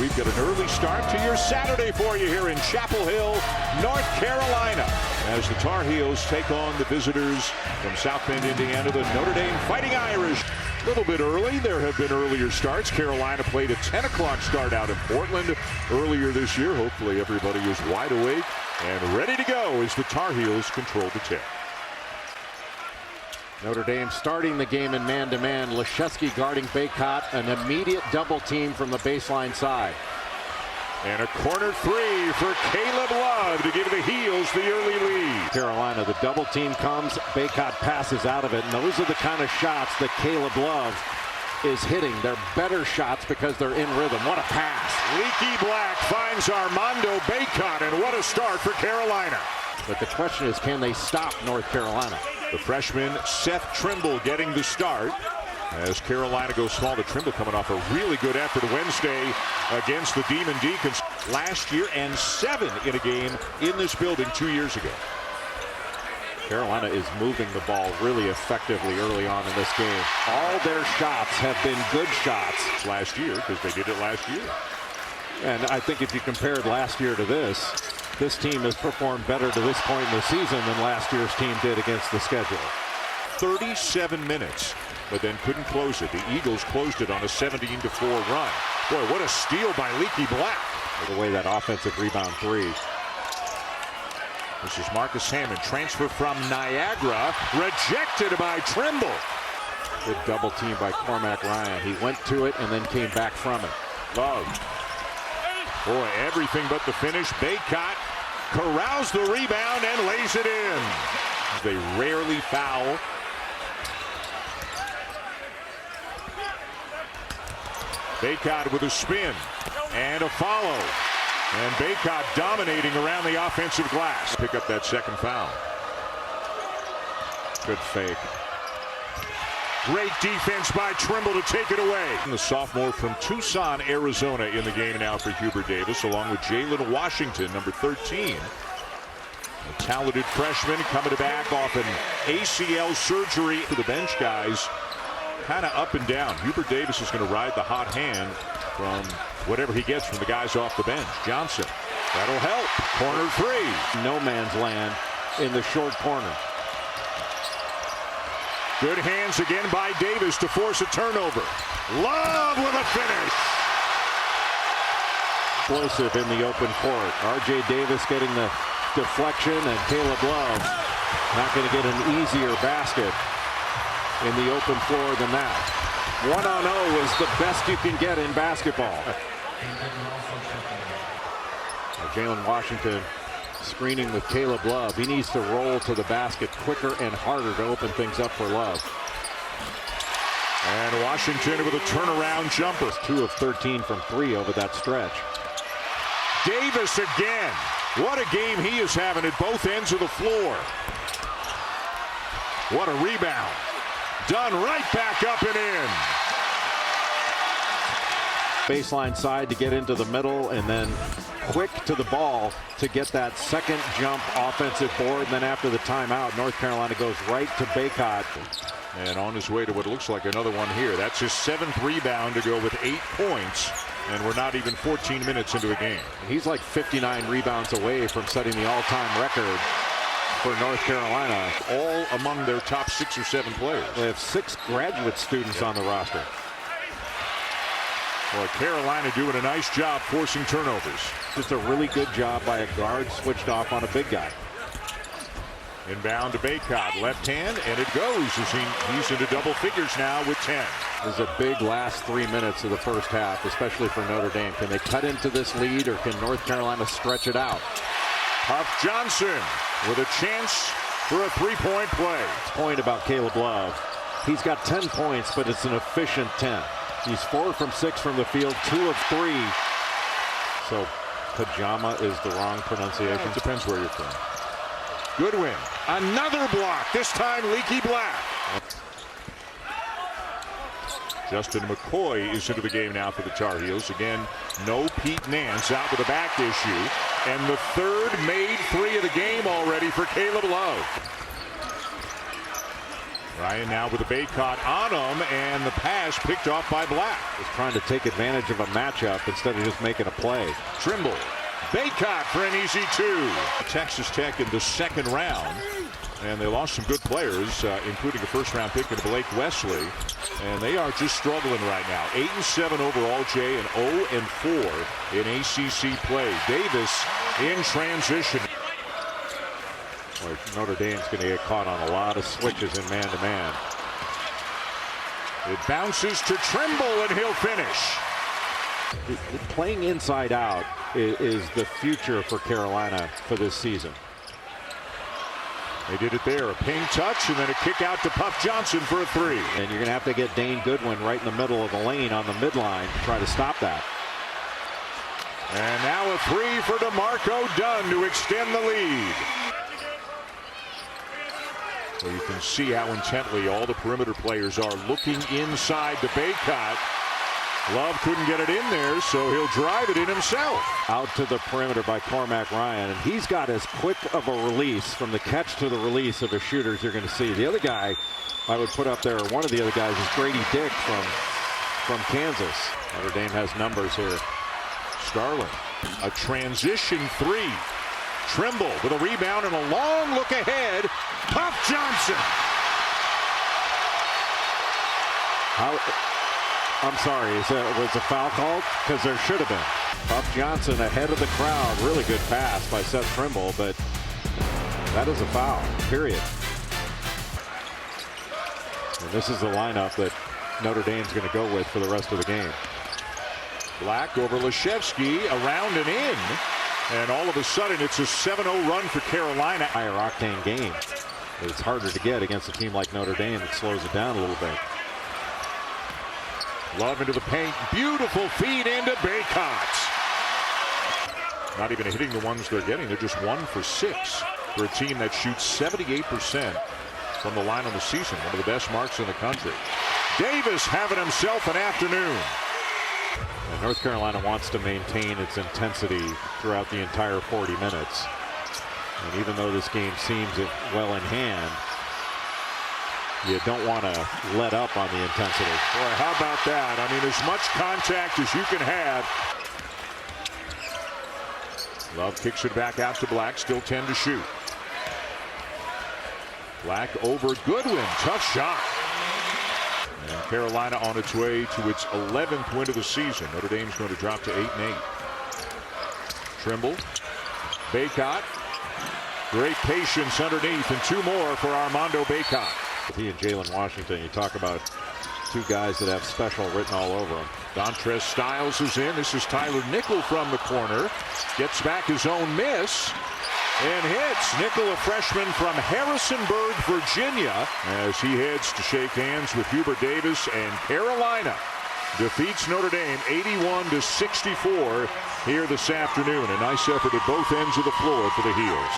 We've got an early start to your Saturday for you here in Chapel Hill, North Carolina, as the Tar Heels take on the visitors from South Bend, Indiana, the Notre Dame Fighting Irish. A little bit early. There have been earlier starts. Carolina played a 10 o'clock start out in Portland earlier this year. Hopefully everybody is wide awake and ready to go as the Tar Heels control the tip. Notre Dame starting the game in man-to-man. Leshewski guarding Baycott, an immediate double team from the baseline side. And a corner three for Caleb Love to give the Heels the early lead. Carolina, the double team comes, Baycott passes out of it, and those are the kind of shots that Caleb Love is hitting. They're better shots because they're in rhythm. What a pass. Leaky Black finds Armando Baycott, and what a start for Carolina. But the question is, can they stop North Carolina? The freshman Seth Trimble getting the start as Carolina goes small. To Trimble coming off a really good effort Wednesday against the Demon Deacons last year, and 7 in a game in this building 2 years ago. Carolina is moving the ball really effectively early on in this game. All their shots have been good shots. Last year, because they did it last year. And I think if you compared last year to this team has performed better to this point in the season than last year's team did against the schedule. 37 minutes, but then couldn't close it. The Eagles closed it on a 17-4 run. Boy, what a steal by Leaky Black. The way that offensive rebound three. This is Marcus Hammond, transfer from Niagara, rejected by Trimble. Good double team by Cormac Ryan. He went to it and then came back from it. Love. Boy, everything but the finish. Baycott corrals the rebound and lays it in. They rarely foul. Baycott with a spin and a follow. And Baycott dominating around the offensive glass. Pick up that second foul. Good fake. Great defense by Trimble to take it away. And the sophomore from Tucson, Arizona in the game now for Hubert Davis, along with Jalen Washington, number 13. A talented freshman coming back off an ACL surgery. For the bench guys, kind of up and down. Hubert Davis is going to ride the hot hand from whatever he gets from the guys off the bench. Johnson, that'll help. Corner three. No man's land in the short corner. Good hands again by Davis to force a turnover. Love with a finish. Explosive in the open court. R.J. Davis getting the deflection, and Caleb Love not going to get an easier basket in the open floor than that. 1-on-0 is the best you can get in basketball. Jalen Washington screening with Caleb Love. He needs to roll to the basket quicker and harder to open things up for Love. And Washington with a turnaround jumper. 2 of 13 from 3 over that stretch. Davis again. What a game he is having at both ends of the floor. What a rebound. Done right back up and in. Baseline side to get into the middle, and then quick to the ball to get that second jump offensive board. And then after the timeout, North Carolina goes right to Baycott. And on his way to what looks like another one here. That's his 7th rebound to go with 8 points. And we're not even 14 minutes into a game. He's like 59 rebounds away from setting the all-time record for North Carolina. All among their top 6 or 7 players. They have 6 graduate students on the roster. Well, Carolina doing a nice job forcing turnovers. Just a really good job by a guard switched off on a big guy. Inbound to Baycott, left hand, and it goes as he's into double figures now with 10. This is a big last 3 minutes of the first half, especially for Notre Dame. Can they cut into this lead, or can North Carolina stretch it out? Puff Johnson with a chance for a three-point play. Point about Caleb Love. He's got 10 points, but it's an efficient 10. He's 4 from 6 from the field, 2 of 3. So pajama is the wrong pronunciation. It depends where you're from. Goodwin, another block, this time Leaky Black. Justin McCoy is into the game now for the Tar Heels. Again, no Pete Nance, out with a back issue. And the 3rd made 3 of the game already for Caleb Love. Ryan now with a Baycott on him, and the pass picked off by Black. Just trying to take advantage of a matchup instead of just making a play. Trimble, Baycott for an easy 2. Texas Tech in the second round, and they lost some good players, including a first-round pick in Blake Wesley, and they are just struggling right now. 8-7 overall, Jay, and 0-4 in ACC play. Davis in transition. Boy, Notre Dame's going to get caught on a lot of switches in man-to-man. It bounces to Trimble, and he'll finish. Playing inside out is the future for Carolina for this season. They did it there, a ping touch, and then a kick out to Puff Johnson for a 3. And you're going to have to get Dane Goodwin right in the middle of the lane on the midline to try to stop that. And now a 3 for DeMarco Dunn to extend the lead. So you can see how intently all the perimeter players are looking inside the Baycott. Love couldn't get it in there, so he'll drive it in himself. Out to the perimeter by Cormac Ryan, and he's got as quick of a release from the catch to the release of a shooter as you're going to see. The other guy I would put up there, or one of the other guys, is Grady Dick from Kansas. Notre Dame has numbers here. Starling, a transition 3. Trimble with a rebound and a long look ahead. Puff Johnson. I'm sorry, was a foul called? Because there should have been. Puff Johnson ahead of the crowd. Really good pass by Seth Trimble, but that is a foul, period. And this is the lineup that Notre Dame's going to go with for the rest of the game. Black over Leshevsky, around and in. And all of a sudden, it's a 7-0 run for Carolina. Higher octane game. It's harder to get against a team like Notre Dame that slows it down a little bit. Love into the paint. Beautiful feed into Baycott. Not even hitting the ones they're getting. They're just 1 for 6 for a team that shoots 78% from the line on the season. One of the best marks in the country. Davis having himself an afternoon. And North Carolina wants to maintain its intensity throughout the entire 40 minutes. And even though this game seems well in hand, you don't want to let up on the intensity. Boy, how about that? I mean, as much contact as you can have. Love kicks it back out to Black. Still 10 to shoot. Black over Goodwin. Tough shot. And Carolina on its way to its 11th win of the season. Notre Dame's going to drop to 8-8. Trimble. Baycott. Great patience underneath, and 2 more for Armando Baycott. He and Jalen Washington, you talk about 2 guys that have special written all over them. Dontrez Styles is in. This is Tyler Nickel from the corner. Gets back his own miss and hits. Nickel, a freshman from Harrisonburg, Virginia, as he heads to shake hands with Hubert Davis, and Carolina defeats Notre Dame 81-64 here this afternoon. A nice effort at both ends of the floor for the Heels.